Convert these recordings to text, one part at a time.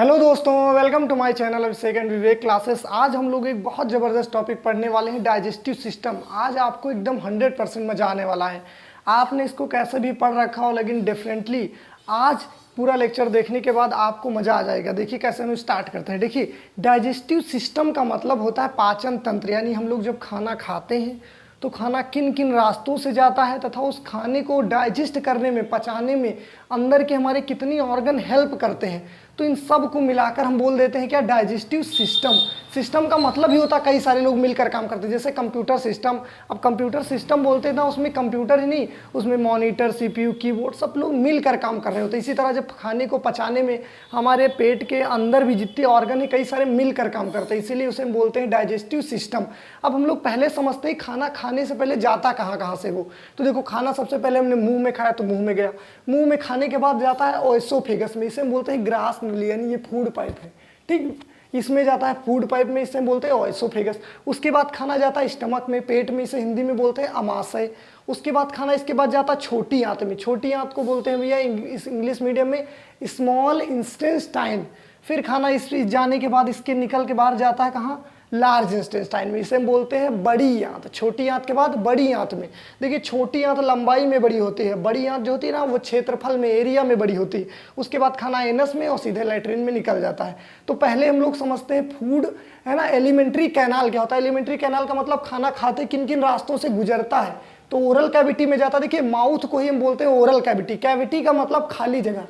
Hello दोस्तों, welcome to my channel Abhishek and Vivek classes. आज हम लोग एक बहुत ज़बरदस्त टॉपिक पढ़ने वाले हैं, डाइजेस्टिव सिस्टम। आज आपको एकदम 100% मज़ा आने वाला है। आपने इसको कैसे भी पढ़ रखा हो, लेकिन डेफिनेटली आज पूरा लेक्चर देखने के बाद आपको मज़ा आ जाएगा। देखिए कैसे हम स्टार्ट करते हैं। देखिए, डाइजेस्टिव सिस्टम का मतलब होता है पाचन तंत्र, यानी हम लोग जब खाना खाते हैं तो खाना किन किन रास्तों से जाता है तथा उस खाने को डाइजेस्ट करने में, पचाने में अंदर के हमारे कितनी ऑर्गन हेल्प करते हैं। तो इन सब को मिलाकर हम बोल देते हैं क्या, डाइजेस्टिव सिस्टम। सिस्टम का मतलब ही होता है कई सारे लोग मिलकर काम करते हैं, जैसे कंप्यूटर सिस्टम। अब कंप्यूटर सिस्टम बोलते हैं ना, उसमें कंप्यूटर ही नहीं, उसमें मॉनिटर, सीपीयू, कीबोर्ड सब लोग मिलकर काम कर रहे होते हैं। इसी तरह जब खाने को पचाने में हमारे पेट के अंदर भी जितने ऑर्गन है कई सारे मिलकर काम करते हैं, इसीलिए उसे हम बोलते हैं डाइजेस्टिव सिस्टम। अब हम लोग पहले समझते हैं खाना खाने से पहले जाता कहाँ कहाँ से वो। तो देखो, खाना सबसे पहले हमने मुंह में खाया तो मुंह में गया, मुंह में खाने के बाद जाता है ओएसोफेगस में, इसे हम बोलते हैं ग्रास नली, यानी ये फूड पाइप है, ठीक, इसमें जाता है फूड पाइप में, इसे बोलते हैं ओएसोफेगस। उसके बाद खाना जाता है स्टमक में, पेट में, इसे हिंदी में बोलते हैं अमाशय। उसके बाद खाना इसके बाद जाता है छोटी आंत में, छोटी आंत को बोलते हैं भैया इस इंग्लिश मीडियम में स्मॉल इंटेस्टाइन। फिर खाना इस जाने के बाद इसके निकल के बाहर जाता है कहाँ, लार्ज इंटेस्टाइन में, इसे हम बोलते हैं बड़ी आंत। छोटी आंत के बाद बड़ी आंत में। देखिए, छोटी आंत लंबाई में बड़ी होती है, बड़ी आंत जो होती है ना वो क्षेत्रफल में, एरिया में बड़ी होती है। उसके बाद खाना एनस में और सीधे लैट्रिन में निकल जाता है। तो पहले हम लोग समझते हैं फूड है ना, एलिमेंट्री कैनाल क्या होता है। एलिमेंट्री कैनाल का मतलब खाना खाते किन किन रास्तों से गुजरता है। तो ओरल कैविटी में जाता है। देखिए, माउथ को ही हम बोलते हैं ओरल कैविटी। कैविटी का मतलब खाली जगह,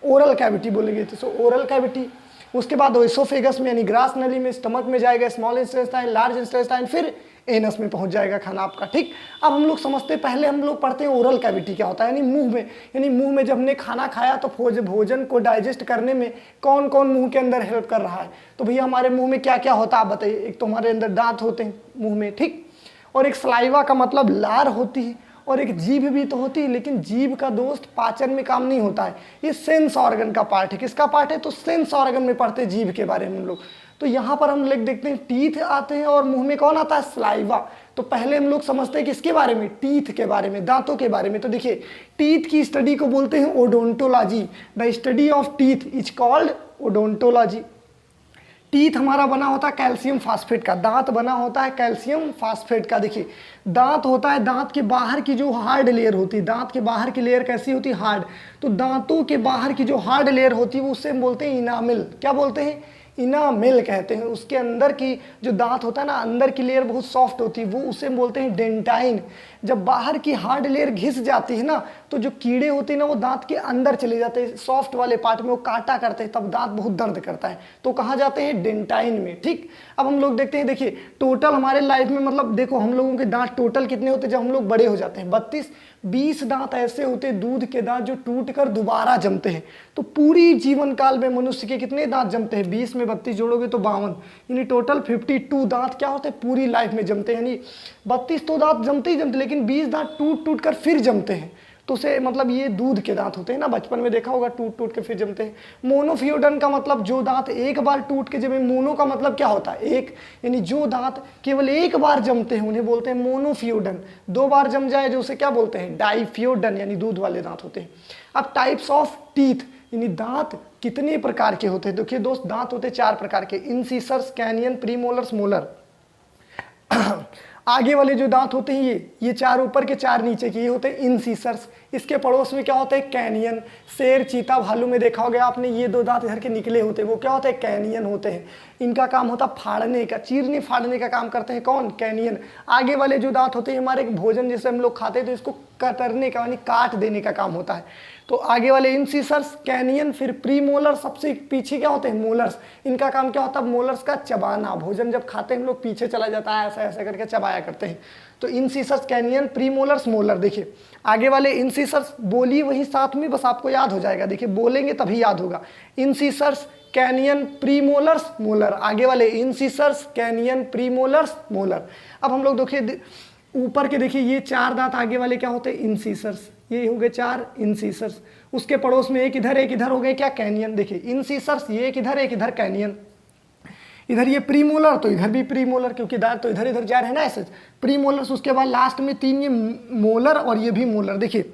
ओरल कैविटी बोलेंगे तो ओरल कैविटी। उसके बाद ओएसोफेगस में यानी ग्रास नली में, स्टमक में जाएगा स्मॉल इंटेस्टाइन, लार्ज इंटेस्टाइन, फिर एनस में पहुंच जाएगा खाना आपका, ठीक। अब हम लोग समझते हैं, पहले हम लोग पढ़ते हैं ओरल कैविटी क्या होता है, यानी मुंह में। यानी मुंह में जब हमने खाना खाया तो भोजन को डाइजेस्ट करने में कौन कौन मुंह के अंदर हेल्प कर रहा है। तो भैया हमारे मुंह में क्या क्या होता है आप बताइए। एक तो हमारे अंदर दांत होते हैं मुंह में, ठीक, और एक सलाइवा का मतलब लार होती है, और एक जीभ भी तो होती है, लेकिन जीभ का दोस्त पाचन में काम नहीं होता है, ये सेंस ऑर्गन का पार्ट है। किसका पार्ट है, तो सेंस ऑर्गन में पढ़ते हैं जीभ के बारे में हम लोग। तो यहाँ पर हम लोग देखते हैं टीथ आते हैं और मुंह में कौन आता है, स्लाइवा। तो पहले हम लोग समझते हैं किसके बारे में, टीथ के बारे में, दांतों के बारे में। तो देखिए, टीथ की स्टडी को बोलते हैं odontology. The study of teeth is called odontology. Teeth हमारा बना होता है कैल्शियम फास्फेट का, दांत बना होता है कैल्शियम फास्फेट का। देखिए, दांत होता है, दांत के बाहर की जो हार्ड लेयर होती है, दांत के बाहर की लेयर कैसी होती है, हार्ड। तो दांतों के बाहर की जो हार्ड लेयर होती है वो उससे हम बोलते हैं इनामिल। क्या बोलते हैं, इनामिल कहते हैं। उसके अंदर की जो दांत होता है ना, अंदर की लेयर बहुत सॉफ्ट होती है, वो उसे हम बोलते हैं डेंटाइन। जब बाहर की हार्ड लेयर घिस जाती है ना, तो जो कीड़े होते हैं ना वो दांत के अंदर चले जाते हैं, सॉफ्ट वाले पार्ट में वो काटा करते हैं, तब दांत बहुत दर्द करता है, तो कहाँ जाते हैं, डेंटाइन में, ठीक। अब हम लोग देखते हैं, देखिए टोटल हमारे लाइफ में, मतलब देखो हम लोगों के दांत टोटल कितने होते हैं जब हम लोग बड़े हो जाते हैं, 32-20 दांत ऐसे होते हैं दूध के दांत जो टूट कर दोबारा जमते हैं। तो पूरी जीवन काल में मनुष्य के कितने दांत जमते हैं, 20 में 32 जोड़ोगे तो 52, यानी टोटल 52 दांत क्या होते हैं, पूरी लाइफ में जमते हैं। यानी 32 तो दांत जमते ही जमते, लेकिन 20 दांत टूट टूट कर फिर जमते हैं। तो उसे मतलब ये दूध के दांत होते हैं ना, बचपन में देखा होगा, टूट टूट के फिर जमते हैं। मोनोफियोडन का मतलब जो दांत एक बार टूट के जमे। मोनो का मतलब क्या होता है, एक, यानी जो दांत केवल एक बार जमते हैं उन्हें बोलते हैं मोनोफियोडन। 2 बार जम जाए जो उसे क्या बोलते हैं, डाइफियोडन, यानी दूध वाले दांत होते हैं। अब टाइप्स ऑफ टीथ, यानी दांत कितने प्रकार के होते हैं। देखिए दोस्त, दांत होते हैं 4 प्रकार के, इंसिसर्स, कैनियन, प्रीमोलर्स, मोलर। आगे वाले जो दांत होते हैं ये 4 ऊपर के 4 नीचे के, ये होते हैं इंसिसर्स। इसके पड़ोस में क्या होता है, कैनियन। शेर, चीता, भालू में देखा होगा आपने, ये 2 दांत इधर के निकले होते हैं, वो क्या होते हैं, कैनियन होते हैं। इनका काम होता है फाड़ने का, चीरने फाड़ने का काम करते हैं, कौन, कैनियन। आगे वाले जो दांत होते हैं हमारे भोजन जैसे हम लोग खाते हैं तो इसको कतरने का, यानी काट देने का काम होता है। तो आगे वाले इंसिसर्स, कैनियन, फिर प्रीमोलर, सबसे पीछे क्या होते हैं, मोलर्स। इनका काम क्या होता है, मोलर्स का चबाना। भोजन जब खाते हैं हम लोग पीछे चला जाता है, ऐसा ऐसा करके चबाया करते हैं। तो इंसिसर्स, कैनियन, प्रीमोलर्स, मोलर। देखिए आगे वाले इंसिसर्स, बोली वही साथ में, बस आपको याद हो जाएगा, देखिए बोलेंगे तभी याद होगा। इंसिसर्स, कैनियन, प्रीमोलर्स, मोलर। आगे वाले इंसिसर्स, कैनियन, प्रीमोलर्स, मोलर। अब हम लोग देखिए ऊपर के, देखिए ये 4 दांत आगे वाले क्या होते हैं, इंसिसर्स। ये हो गए 4 इंसिसर्स। उसके पड़ोस में एक इधर हो गए क्या, कैनियन। देखिए इंसिसर्स, ये एक इधर कैनियन। इधर ये प्रीमोलर तो इधर भी प्रीमोलर, क्योंकि दांत तो इधर इधर जा रहे हैं ना, ऐसे प्रीमोलर्स। उसके बाद लास्ट में 3 ये मोलर और ये भी मोलर। देखिए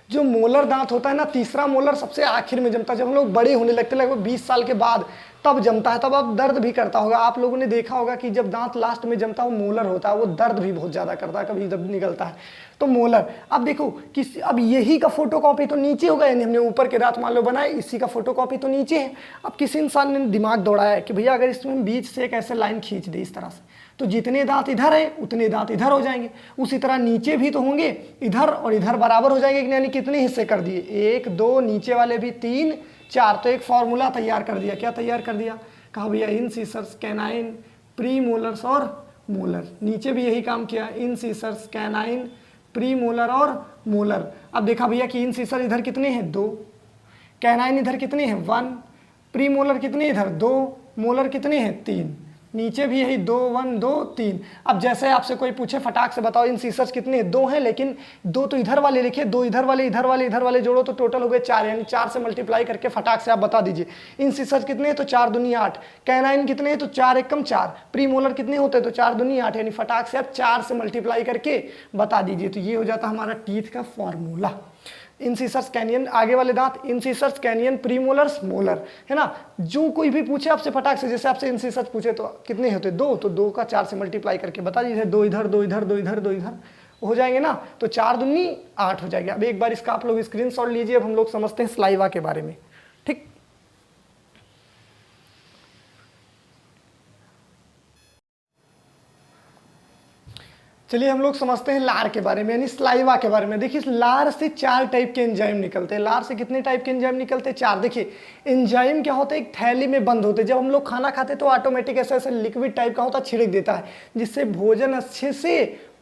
जो मोलर दांत होता है ना, तीसरा मोलर सबसे आखिर में जमता है। जब हम लोग बड़े होने लगते हैं लगभग 20 साल के बाद तब जमता है, तब अब दर्द भी करता होगा। आप लोगों ने देखा होगा कि जब दांत लास्ट में जमता है वो मोलर होता है, वो दर्द भी बहुत ज़्यादा करता है कभी जब निकलता है तो मोलर। अब देखो किस, अब यही का फोटोकॉपी तो नीचे होगा, यानी हमने ऊपर के दांत मान लो बनाए, इसी का फोटोकॉपी तो नीचे है। अब किसी इंसान ने दिमाग दौड़ाया है कि भैया अगर इसमें बीच से एक ऐसे लाइन खींच दे इस तरह से, तो जितने दांत इधर है उतने दांत इधर हो जाएंगे। उसी तरह नीचे भी तो होंगे, इधर और इधर बराबर हो जाएंगे, यानी कितने हिस्से कर दिए, 1 2, नीचे वाले भी 3 4। तो एक फॉर्मूला तैयार कर दिया। क्या तैयार कर दिया? कहा भैया इंसिसर्स, कैनाइन, प्री मोलर्स और मोलर। नीचे भी यही काम किया, इंसिसर्स, कैनाइन, प्री मोलर और मोलर। अब देखा भैया कि इंसिसर इधर कितने हैं 2, कैनाइन इधर कितने हैं 1, प्री मोलर कितने इधर 2, मोलर कितने हैं 3। नीचे भी यही 2 1 2 3। अब जैसे आपसे कोई पूछे फटाक से बताओ इंसिसर्स कितने हैं, 2 हैं, लेकिन 2 तो इधर वाले लिखे, 2 इधर वाले, इधर वाले, इधर वाले जोड़ो तो टोटल हो गए 4, यानी 4 से मल्टीप्लाई करके फटाक से आप बता दीजिए इंसिसर्स कितने हैं, तो 4 दूनी 8, कैनाइन कितने हैं, तो 4 एकम 4, प्री मोलर कितने होते हैं, तो 4 दूनी 8, यानी फटाक से आप 4 से मल्टीप्लाई करके बता दीजिए। तो ये हो जाता हमारा टीथ का फॉर्मूला। इंसिसर्स कैनियन, आगे वाले दांत इंसिसर्स कैनियन, प्रीमोलर्स मोलर, है ना। जो कोई भी पूछे आपसे फटाक से, जैसे आपसे इंसिसर्स पूछे तो कितने होते 2, तो 2 का 4 से मल्टीप्लाई करके बता दीजिए, 2 इधर 2 इधर 2 इधर 2 इधर हो जाएंगे ना, तो 4 दूनी 8 हो जाएगा। अब एक बार इसका आप लोग स्क्रीनशॉट लीजिए। अब हम लोग समझते हैं स्लाइवा के बारे में, ठीक। चलिए हम लोग समझते हैं लार के बारे में, यानी स्लाइवा के बारे में। देखिए लार से 4 टाइप के एंजाइम निकलते हैं। लार से कितने टाइप के एंजाइम निकलते हैं? 4। देखिए एंजाइम क्या होता है, एक थैली में बंद होते हैं। जब हम लोग खाना खाते हैं तो ऑटोमेटिक ऐसे ऐसे लिक्विड टाइप का होता है, छिड़क देता है, जिससे भोजन अच्छे से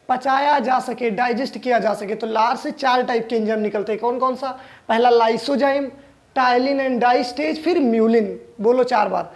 पचाया जा सके, डाइजेस्ट किया जा सके। तो लार से 4 टाइप के एंजाइम निकलते हैं। कौन कौन सा? पहला लाइसोजाइम, टाइलिन एंड डाइस्टेज, फिर म्यूलिन। बोलो 4 बार,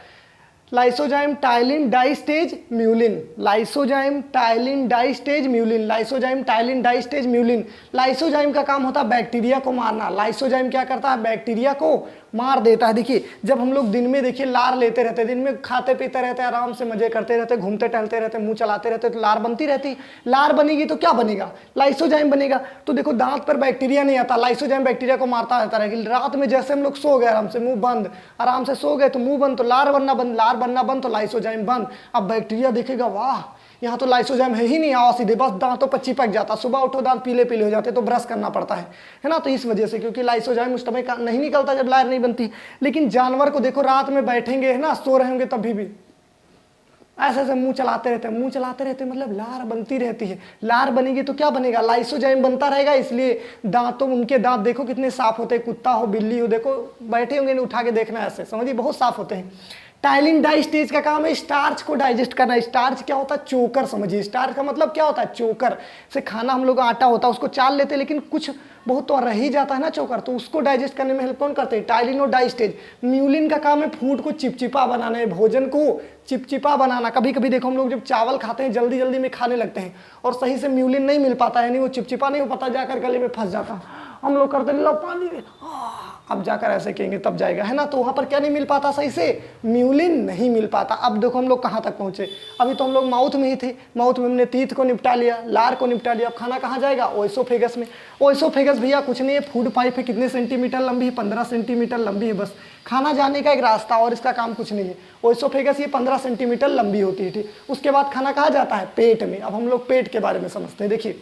lysozyme, ptyalin, diastase, mucin. Lysozyme, ptyalin, diastase, mucin. Lysozyme, ptyalin, diastase, mucin. Lysozyme का काम होता है बैक्टीरिया को मारना। लाइसोजाइम क्या करता है? बैक्टीरिया को मार देता है। देखिए जब हम लोग दिन में देखिए लार लेते रहते हैं, दिन में खाते पीते रहते हैं, आराम से मजे करते रहते हैं, घूमते टहलते रहते हैं, मुंह चलाते रहते हैं, तो लार बनती रहती। लार बनेगी तो क्या बनेगा? लाइसोजाइम बनेगा। तो देखो दांत पर बैक्टीरिया नहीं आता, लाइसोजाइम बैक्टीरिया को मारता रहता है। रात में जैसे हम लोग सो गए आराम से, मुंह बंद, आराम से सो गए तो मुंह बंद, तो लार बनना बंद, लार बनना बंद तो लाइसोजाइम बंद। अब बैक्टीरिया देखेगा वाह यहाँ तो लाइसोजाइम है ही नहीं, आओ सीधे बस दांतों पर चिपक जाता। सुबह उठो दांत पीले पीले हो जाते, तो ब्रश करना पड़ता है ना। तो इस वजह से, क्योंकि लाइसोजाइम उस समय नहीं निकलता जब लार नहीं बनती। लेकिन जानवर को देखो रात में बैठेंगे, है ना, सो रहे होंगे तभी भी ऐसे ऐसे मुंह चलाते रहते हैं, मुंह चलाते रहते हैं, मतलब लार बनती रहती है। लार बनेगी तो क्या बनेगा? लाइसोजाइम बनता रहेगा। इसलिए दांतों, उनके दांत देखो कितने साफ होते हैं। कुत्ता हो, बिल्ली हो, देखो बैठे होंगे, उठा के देखना ऐसे, समझिए बहुत साफ होते हैं। टाइलिन डाइस्टेज का काम है स्टार्च को डाइजेस्ट करना। स्टार्च क्या होता है? चोकर। समझिए स्टार्च का मतलब क्या होता है? चोकर। से खाना हम लोग आटा होता है उसको चाल लेते हैं, लेकिन कुछ बहुत तो रह ही जाता है ना चोकर, तो उसको डाइजेस्ट करने में हेल्प कौन करते हैं? टाइलिन और डाइस्टेज। म्यूलिन का काम है फूड को चिपचिपा बनाना, है भोजन को चिपचिपा बनाना। कभी कभी देखो हम लोग जब चावल खाते हैं जल्दी जल्दी में खाने लगते हैं और सही से म्यूलिन नहीं मिल पाता, यानी वो चिपचिपा नहीं हो पाता, जाकर गले में फंस जाता। हम लोग करते लो पानी में, अब जाकर ऐसे कहेंगे तब जाएगा, है ना। तो वहाँ पर क्या नहीं मिल पाता? सही से म्यूलिन नहीं मिल पाता। अब देखो हम लोग कहाँ तक पहुँचे। अभी तो हम लोग माउथ में ही थे, माउथ में हमने टीथ को निपटा लिया, लार को निपटा लिया। अब खाना कहाँ जाएगा? ओएसोफेगस में। ओएसोफेगस भैया कुछ नहीं है, फूड पाइप है। कितने सेंटीमीटर लंबी है? 15 सेंटीमीटर लंबी है। बस खाना जाने का एक रास्ता, और इसका काम कुछ नहीं है। ओएसोफेगस ये 15 सेंटीमीटर लंबी होती है, ठीक। उसके बाद खाना कहाँ जाता है? पेट में। अब हम लोग पेट के बारे में समझते हैं। देखिए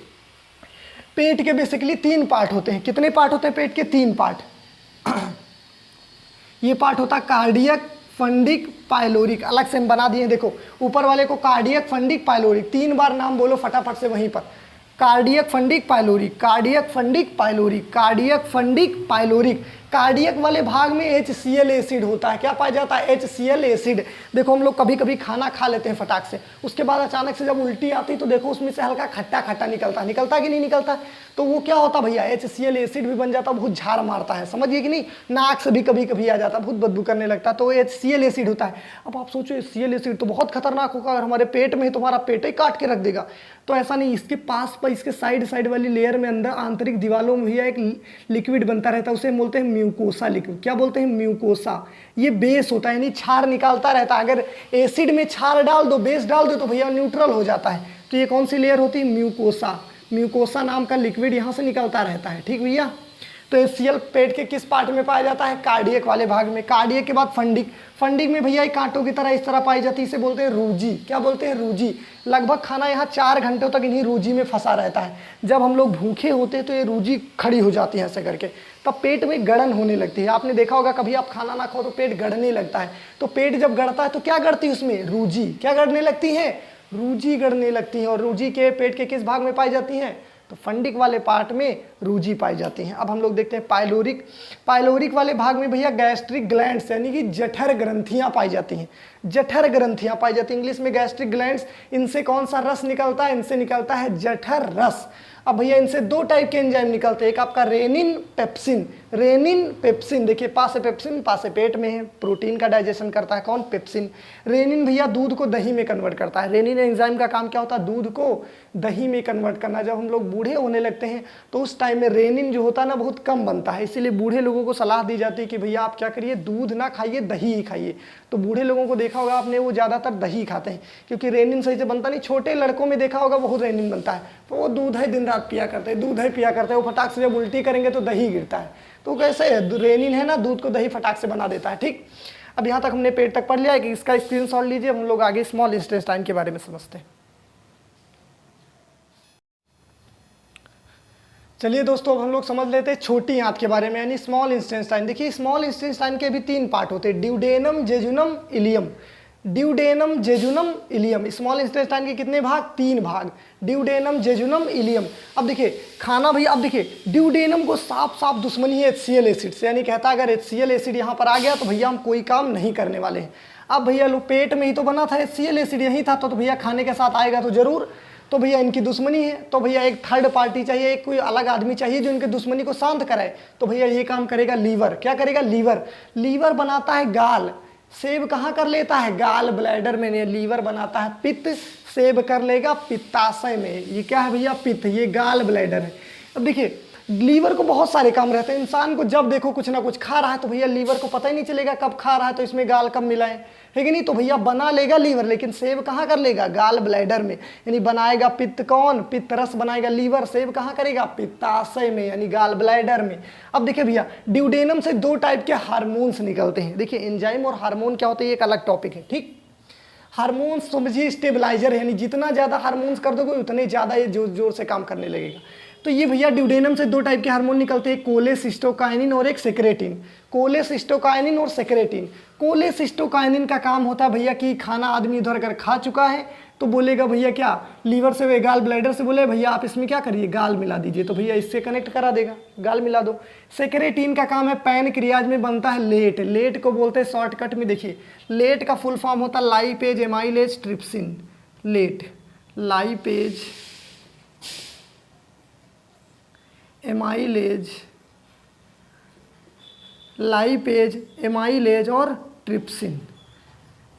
पेट के बेसिकली 3 पार्ट होते हैं। कितने पार्ट होते हैं पेट के? 3 पार्ट। ये पार्ट होता है कार्डियक, फंडिक, पाइलोरिक। अलग से हम बना दिए, देखो ऊपर वाले को कार्डियक, फंडिक, पाइलोरिक। 3 बार नाम बोलो फटाफट से वहीं पर। Cardiac, fundic, pyloric, cardiac, fundic, pyloric, cardiac, fundic, pyloric. Cardiac वाले भाग में HCl एसिड होता है। क्या पाया जाता है? HCl acid. देखो हम लोग कभी कभी खाना खा लेते हैं फटाक से, उसके बाद अचानक से जब उल्टी आती तो देखो उसमें से हल्का खट्टा खट्टा निकलता कि नहीं निकलता? तो वो क्या होता भैया? HCl एसिड भी बन जाता, बहुत झाड़ मारता है, समझिए कि नहीं। नाक से भी कभी कभी आ जाता, बहुत बदबू करने लगता, तो HCl एसिड होता है। अब आप सोचो HCl एसिड तो बहुत खतरनाक होगा, अगर हमारे पेट में है तो हमारा पेट ही काट के रख देगा। तो ऐसा नहीं, इसके पास पर, इसके साइड वाली लेयर में अंदर आंतरिक दीवारों में भैया एक लिक्विड बनता रहता है, उसे बोलते हैं म्यूकोसा लिक्विड। क्या बोलते हैं? म्यूकोसा। ये बेस होता है, यानी क्षार निकालता रहता है। अगर एसिड में क्षार डाल दो, बेस डाल दो, तो भैया न्यूट्रल हो जाता है। तो ये कौन सी लेयर होती है? म्यूकोसा। म्यूकोसा नाम का लिक्विड यहाँ से निकलता रहता है, ठीक भैया। तो HCl पेट के किस पार्ट में पाया जाता है? कार्डियक वाले भाग में। कार्डियक के बाद फंडिक, फंडिक में भैया कांटों की तरह इस तरह पाई जाती है, इसे बोलते हैं रूजी। क्या बोलते हैं? रूजी। लगभग खाना यहाँ 4 घंटों तक इन्हीं रूजी में फंसा रहता है। जब हम लोग भूखे होते हैं तो ये रूजी खड़ी हो जाती है ऐसे करके, तब पेट में गड़न होने लगती है। आपने देखा होगा कभी आप खाना ना खाओ तो पेट गड़ने लगता है, तो पेट जब गड़ता है तो क्या गड़ती है उसमें? रूजी। क्या गड़ने लगती है? रूजी गड़ने लगती है। और रूजी के पेट के किस भाग में पाई जाती हैं? तो फंडिक वाले पार्ट में रूजी पाई जाती हैं। अब हम लोग देखते हैं पाइलोरिक। पाइलोरिक वाले भाग में भैया गैस्ट्रिक ग्लैंड्स यानी कि जठर ग्रंथियां पाई जाती हैं। जठर ग्रंथियां पाई जाती हैं, इंग्लिश में गैस्ट्रिक ग्लैंड्स। इनसे कौन सा रस निकलता है? इनसे निकलता है जठर रस। अब भैया इनसे 2 टाइप के एंजाइम निकलते हैं, एक आपका रेनिन पेप्सिन। रेनिन पेप्सिन, देखिए पास से पेप्सिन, पास से पेट में है, प्रोटीन का डाइजेशन करता है कौन? पेप्सिन। रेनिन भैया दूध को दही में कन्वर्ट करता है। रेनिन एंजाइम का काम क्या होता है? दूध को दही में कन्वर्ट करना। जब हम लोग बूढ़े होने लगते हैं तो उस टाइम में रेनिन जो होता है ना बहुत कम बनता है, इसीलिए बूढ़े लोगों को सलाह दी जाती है कि भैया आप क्या करिए, दूध ना खाइए, दही ही खाइए। तो बूढ़े लोगों को देखा होगा आपने, वो ज़्यादातर दही खाते हैं क्योंकि रेनिन सही से बनता नहीं। छोटे लड़कों में देखा होगा बहुत रेनिन बनता है, तो वो दूध है दिन रात पिया करते हैं, दूध है पिया करते हैं। वो फटाक से जब उल्टी करेंगे तो दही गिरता है। तो कैसे रेनिन है ना, दूध को दही फटाक से बना देता है। ठीक, अब यहाँ तक हमने पेट तक पढ़ लिया है कि इसका स्क्रीनशॉट लीजिए, हम लोग आगे स्मॉल इंटेस्टाइन के बारे में समझते हैं। चलिए दोस्तों, अब हम लोग समझ लेते हैं छोटी आंत के बारे में यानी स्मॉल इंटेस्टाइन। देखिए स्मॉल इंटेस्टाइन के भी 3 पार्ट होते हैं, duodenum, jejunum, ileum. Duodenum, jejunum, ileum. Small intestine के कितने भाग? 3 भाग, ड्यूडेनम, जेजुनम, इलियम। अब देखिए खाना भैया, अब देखिए ड्यूडेनम को साफ साफ दुश्मनी है HCl एसिड से, यानी कहता है अगर HCl एसिड यहाँ पर आ गया तो भैया हम कोई काम नहीं करने वाले हैं। अब भैया लो पेट में ही तो बना था, HCl एसिड यही था, तो भैया खाने के साथ आएगा तो जरूर, तो भैया इनकी दुश्मनी है। तो भैया एक थर्ड पार्टी चाहिए, एक कोई अलग आदमी चाहिए जो इनके दुश्मनी को शांत कराए। तो भैया ये काम करेगा लीवर। क्या करेगा? लीवर। लीवर बनाता है गाल। सेब कहाँ कर लेता है? गाल ब्लैडर में। लीवर बनाता है पित्त, सेब कर लेगा पित्ताशय में। ये क्या है भैया? पित्त। ये गाल ब्लैडर है। अब देखिए लीवर को बहुत सारे काम रहते हैं। इंसान को जब देखो कुछ ना कुछ खा रहा है तो भैया लीवर को पता ही नहीं चलेगा कब खा रहा है, तो इसमें गाल कब मिलाएं, है कि नहीं? तो भैया बना लेगा लीवर, लेकिन सेब कहाँ कर लेगा? गाल ब्लैडर में। यानी बनाएगा पित्त कौन? पित्त रस बनाएगा लीवर। सेब कहाँ करेगा? पित्ताशय में यानी गाल ब्लैडर में। अब देखिए भैया ड्यूडेनम से 2 टाइप के हार्मोन्स निकलते हैं। देखिए एंजाइम और हार्मोन क्या होते हैं, एक अलग टॉपिक है। ठीक, हार्मोन्स समझिए स्टेबलाइजर है, यानी जितना ज़्यादा हार्मोन्स कर दोगे उतने ज़्यादा ये जोर जोर से काम करने लगेगा। तो ये भैया ड्यूडेनम से 2 टाइप के हार्मोन निकलते हैं, कोलेसिस्टोकाइनिन और एक सेक्रेटिन। कोलेसिस्टोकाइनिन और सेक्रेटिन। कोलेसिस्टोकाइनिन का काम होता है भैया कि खाना आदमी इधर अगर खा चुका है तो बोलेगा भैया क्या, लीवर से गाल ब्लैडर से बोले भैया आप इसमें क्या करिए, गाल मिला दीजिए, तो भैया इससे कनेक्ट करा देगा, गाल मिला दो। सेक्रेटिन का काम है पैनक्रियाज में बनता है लेट। लेट को बोलते हैं शॉर्टकट में, देखिए लेट का फुल फॉर्म होता है lipase amylase trypsin. Let, lipase amylase, lipase amylase और ट्रिप्सिन।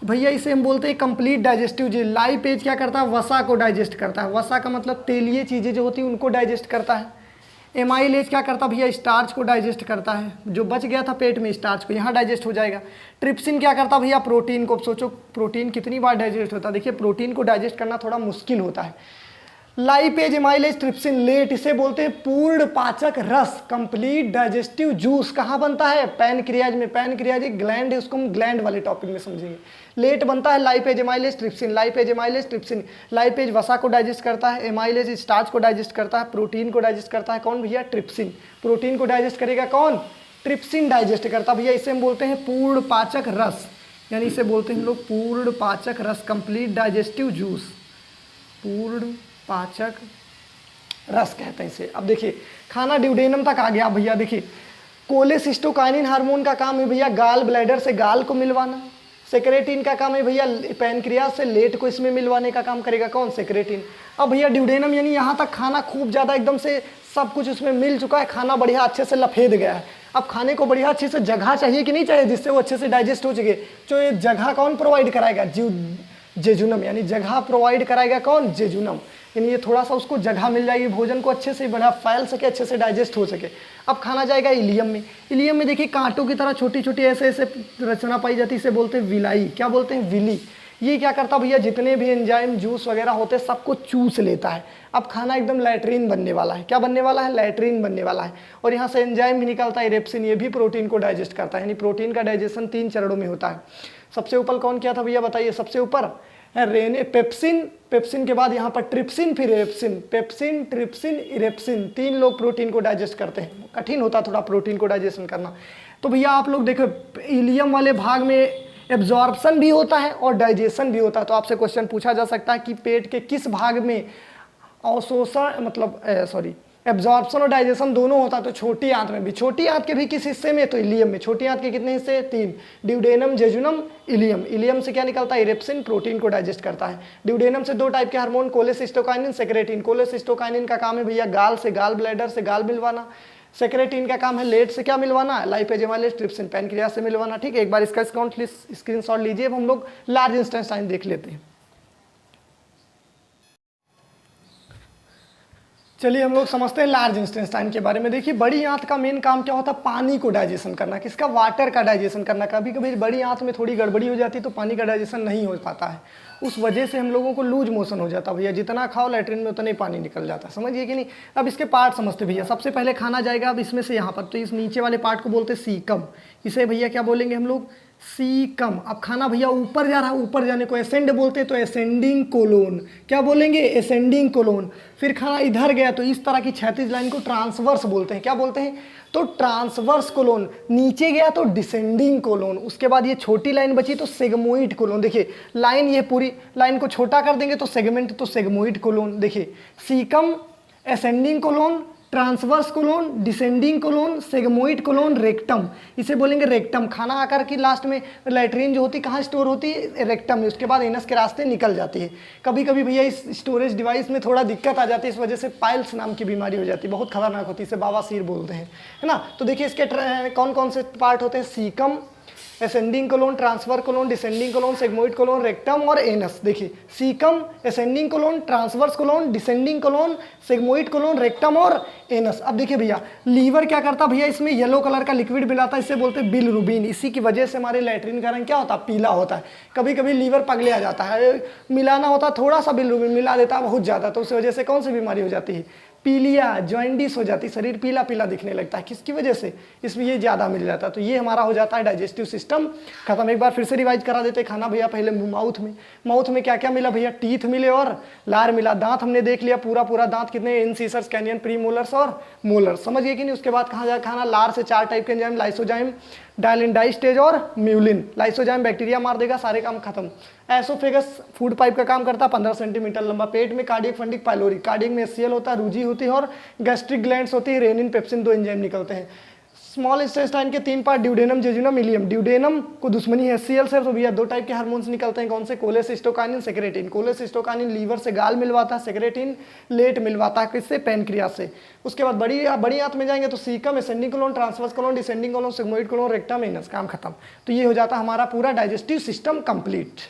भैया इसे हम बोलते हैं कंप्लीट डाइजेस्टिव जेल। लाइपेज क्या करता है, वसा को डाइजेस्ट करता है। वसा का मतलब तेलीय चीज़ें जो होती हैं उनको डाइजेस्ट करता है। एमाइलेज क्या करता है भैया, स्टार्च को डाइजेस्ट करता है, जो बच गया था पेट में स्टार्च को, यहाँ डाइजेस्ट हो जाएगा। ट्रिप्सिन क्या करता है भैया, प्रोटीन को। सोचो प्रोटीन कितनी बार डाइजेस्ट होता है, देखिए प्रोटीन को डाइजेस्ट करना थोड़ा मुश्किल होता है। लाइपेज एमाइलेज ट्रिप्सिन लेट, इसे बोलते हैं पूर्ण पाचक रस, कंप्लीट डाइजेस्टिव जूस। कहाँ बनता है, पैनक्रियाज में। पैनक्रियाज एक ग्लैंड है, उसको हम ग्लैंड वाले टॉपिक में समझेंगे। लेट बनता है lipase amylase trypsin. Lipase amylase trypsin, lipase वसा को डाइजेस्ट करता है, एमाइलेज स्टार्च को डाइजेस्ट करता है, प्रोटीन को डाइजेस्ट करता है कौन भैया, ट्रिप्सिन। प्रोटीन को डाइजेस्ट करेगा कौन, ट्रिप्सिन डाइजेस्ट करता है भैया। इसे हम बोलते हैं पूर्ण पाचक रस, यानी इसे बोलते हैं हम लोग पूर्ण पाचक रस, कंप्लीट डाइजेस्टिव जूस, पूर्ण पाचक रस कहते हैं इसे। अब देखिए खाना ड्यूडेनम तक आ गया भैया। देखिए कोलेसिस्टोकाइनिन हार्मोन का काम है भैया गाल ब्लैडर से गाल को मिलवाना। सेक्रेटिन का काम है भैया पैनक्रियाज से लेट को इसमें मिलवाने का काम करेगा कौन, सेक्रेटिन। अब भैया ड्यूडेनम यानी यहाँ तक खाना खूब ज़्यादा एकदम से सब कुछ उसमें मिल चुका है, खाना बढ़िया अच्छे से लफेद गया है। अब खाने को बढ़िया अच्छे से जगह चाहिए कि नहीं चाहिए जिससे वो अच्छे से डाइजेस्ट हो सके, तो ये जगह कौन प्रोवाइड कराएगा, जेजुनम, यानी जगह प्रोवाइड कराएगा कौन, जेजुनम। यानी ये थोड़ा सा उसको जगह मिल जाएगी, भोजन को अच्छे से बढ़िया फैल सके, अच्छे से डाइजेस्ट हो सके। अब खाना जाएगा इलियम में। इलियम में देखिए कांटों की तरह छोटी छोटी ऐसे ऐसे रचना पाई जाती है, इसे बोलते हैं विलाई। क्या बोलते हैं, विली। ये क्या करता भैया, जितने भी एंजाइम जूस वगैरह होते हैं सबको चूस लेता है। अब खाना एकदम लैट्रीन बनने वाला है। क्या बनने वाला है? लैट्रीन बनने वाला है। और यहाँ से एंजाइम भी निकलता है इरेप्सिन, ये भी प्रोटीन को डाइजेस्ट करता है। यानी प्रोटीन का डाइजेशन 3 चरणों में होता है। सबसे ऊपर कौन किया था भैया बताइए? सबसे ऊपर रेने पेप्सिन, पेप्सिन के बाद यहाँ पर ट्रिप्सिन, फिर इरेप्सिन। पेप्सिन, ट्रिप्सिन, इरेप्सिन, 3 लोग प्रोटीन को डाइजेस्ट करते हैं। कठिन होता थोड़ा प्रोटीन को डाइजेशन करना। तो भैया आप लोग देखो, इलियम वाले भाग में एब्जॉर्प्शन भी होता है और डाइजेशन भी होता है। तो आपसे क्वेश्चन पूछा जा सकता है कि पेट के किस भाग में अवशोषण मतलब एब्जॉर्प्शन और डाइजेशन दोनों होता है? तो छोटी आंत में भी। छोटी आंत के भी किस हिस्से में? तो इलियम में। छोटी आंत के कितने हिस्से? 3, ड्यूडेनम, जेजुनम, इलियम। इलियम से क्या निकलता है? इरेप्सिन, प्रोटीन को डाइजेस्ट करता है। ड्यूडेनम से 2 टाइप के हार्मोन, कोलेसिस्टोकाइनिन, सेक्रेटिन। कोलेसिस्टोकाइनिन का काम है भैया गाल से, गाल ब्लैडर से गाल मिलवाना। सेक्रेटिन का काम है लेट से क्या मिलवाना? लाइपेज एमाइलेज, ट्रिप्सिन, पैनक्रियास से मिलवाना। ठीक है, एक बार इसका स्क्रीनशॉट लीजिए। अब हम लोग लार्ज इंटेस्टाइन देख लेते हैं। चलिए हम लोग समझते हैं लार्ज इंटेस्टाइन के बारे में। देखिए बड़ी आंत का मेन काम क्या होता है? पानी को डाइजेशन करना। किसका? वाटर का डाइजेशन करना। कभी कभी बड़ी आंत में थोड़ी गड़बड़ी हो जाती है तो पानी का डाइजेशन नहीं हो पाता है, उस वजह से हम लोगों को लूज मोशन हो जाता है भैया। जितना खाओ लैट्रिन में उतना ही पानी निकल जाता है, समझिए कि नहीं। अब इसके पार्ट समझते भैया। सबसे पहले खाना जाएगा अब इसमें से यहाँ पर, तो इस नीचे वाले पार्ट को बोलते हैं सीकम। इसे भैया क्या बोलेंगे हम लोग? सीकम। अब खाना भैया ऊपर जा रहा है, ऊपर जाने को एसेंड बोलते हैं, तो एसेंडिंग कोलोन। क्या बोलेंगे? Ascending colon. फिर खाना इधर गया तो इस तरह की क्षैतिज लाइन को ट्रांसवर्स बोलते हैं। क्या बोलते हैं? तो ट्रांसवर्स कोलोन। नीचे गया तो डिसेंडिंग कोलोन। उसके बाद ये छोटी लाइन बची तो सेगमोइड कोलोन। देखिए लाइन, ये पूरी लाइन को छोटा कर देंगे तो सेगमेंट, तो सेगमोइड कोलोन। देखिए caecum, ascending colon, transverse colon, descending colon, sigmoid colon, rectum. इसे बोलेंगे रेक्टम। खाना आकर के लास्ट में लैट्रिन जो होती है कहाँ स्टोर होती है? रेक्टम में। उसके बाद एनस के रास्ते निकल जाती है। कभी कभी भैया इस स्टोरेज डिवाइस में थोड़ा दिक्कत आ जाती है, इस वजह से पाइल्स नाम की बीमारी हो जाती है, बहुत खतरनाक होती है, इसे बवासीर बोलते हैं, है ना। तो देखिए इसके कौन कौन से पार्ट होते हैं? Caecum, ascending colon, transfer colon, descending colon, sigmoid colon, rectum और एनस। देखिए caecum, ascending colon, transverse colon, descending colon, sigmoid colon, rectum और एनस। अब देखिए भैया लीवर क्या करता भैया? इसमें येलो कलर का लिक्विड मिलाता है, इसे बोलते हैं बिलरुबिन। इसी की वजह से हमारे लैट्रिन का रंग क्या होता है? पीला होता है। कभी कभी लीवर पगले आ जाता है, मिलाना होता है थोड़ा सा बिलरुबिन, मिला देता है बहुत ज़्यादा, तो उस वजह से कौन सी बीमारी हो जाती है? पीलिया, जॉइंडिस हो जाती है, शरीर पीला पीला दिखने लगता है। किसकी वजह से? इसमें ये ज़्यादा मिल जाता है। तो ये हमारा हो जाता है डाइजेस्टिव सिस्टम खत्म। एक बार फिर से रिवाइज करा देते। खाना भैया पहले माउथ में। माउथ में क्या क्या मिला भैया? टीथ मिले और लार मिला। दांत हमने देख लिया, पूरा पूरा दांत कितने? इंसिसर्स, कैनियन, प्रीमोलर्स और मोलर्स। समझिए कि नहीं। उसके बाद कहाँ जाए खाना? लार से 4 टाइप के एंजाइम, लाइसोजाइम, डाइस्टेज और म्यूलिन। लाइसोजाइम बैक्टीरिया मार देगा, सारे काम खत्म। एसोफेगस फूड पाइप का काम करता है, 15 सेंटीमीटर लंबा। पेट में कार्डियक, फंडिक, पाइलोरी। कार्डियक में एचसीएल होता है, रूजी होती है और गैस्ट्रिक ग्लैंड्स होती है, रेनिन, पेप्सिन, 2 एंजाइम निकलते हैं। स्मॉल इंटेस्टाइन के 3 part, duodenum, jejunum, ileum. Duodenum को दुश्मनी है एचसीएल से, तो भैया 2 टाइप के हार्मोन्स निकलते हैं। कौन से? Cholecystokinin, secretin. कोलेसिस्टोकाइनिन लीवर से गाल मिलवाता है, सेक्रेटिन लेट मिलवाता है, किससे? पैनक्रियास से। उसके बाद बड़ी आंत में जाएंगे तो caecum, ascending colon, transverse colon, descending colon, sigmoid colon, rectum, anus. काम खत्म। तो ये हो जाता है हमारा पूरा डाइजेस्टिव सिस्टम कंप्लीट।